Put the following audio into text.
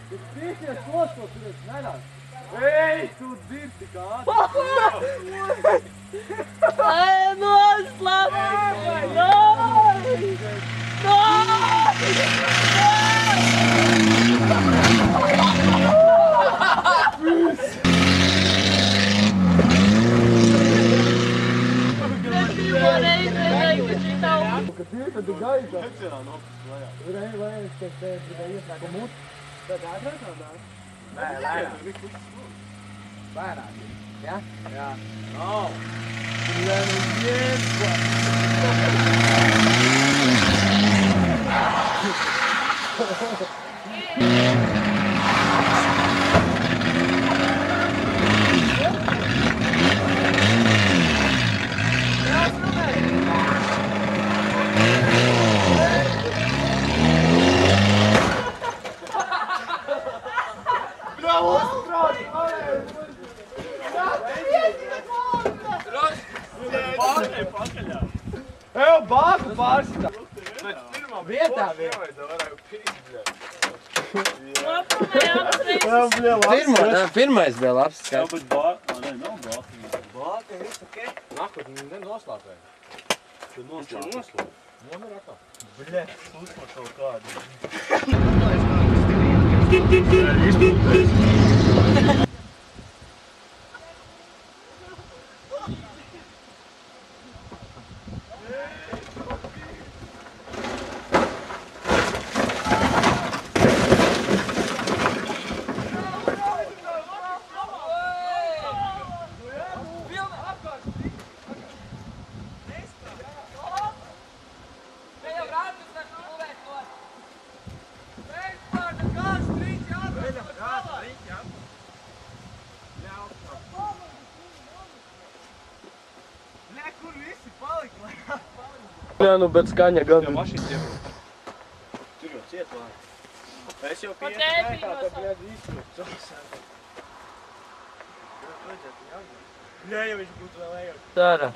Tas piešies tos, ko tur es nedāšu. Ei, tu dzirti kādu! Ai, noslēp! Kad ir, tad ir gaisa. Vai es te gribēju ieslēgt pa muti? Tad ātrāk nav dārgi? Nē, lēnāk. Lēnāk. Ja? Jā. Nav. Lēnāk viens. Evo, bāku pārsitā. Vietā vietā. Pirmais bija labs. Jā, bet bāka, nē, nav bāka. Bāka ir viss ok. Nākot, nenoslāpēja. Tu noslēp. Nomir atkal. Bļē, uzma kaut kādu. Jā, nu, bet skaņa gan. Tev mašīnas iebruk. Tur jau ciet vārds. Es jau pie Tā bļēd izsprūkt. Jā, ja viņš būtu vēl ejot. Tāra.